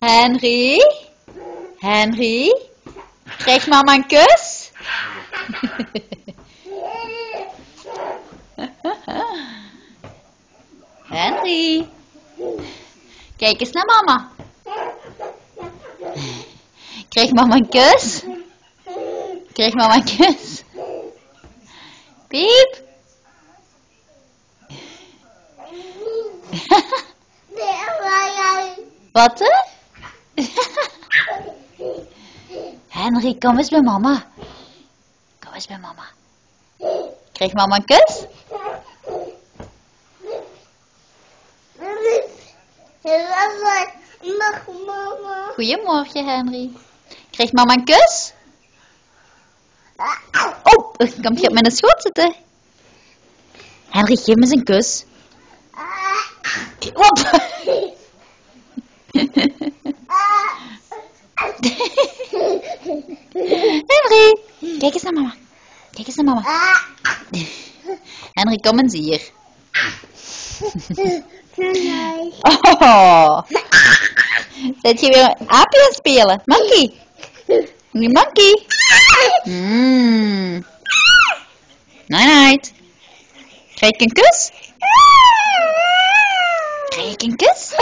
Henry? Henry? Krijg mama een kus? Henry? Kijk eens naar mama. Krijg mama een kus? Krijg mama een kus? Piep? Wat hè? Henry, kom eens bij mama. Kom eens bij mama. Krijg mama een kus? Goedemorgen, Henry. Krijg mama een kus? Oh, kom je op mijn schoot zitten? Henry, geef me eens een kus. Op. Henry, kijk eens naar mama. Kijk eens naar mama. Henry, kom eens hier. Oh. Zet je weer een aapje aan het spelen? Monkey. Monkey. Night night. Krijg ik een kus? Krijg ik een kus?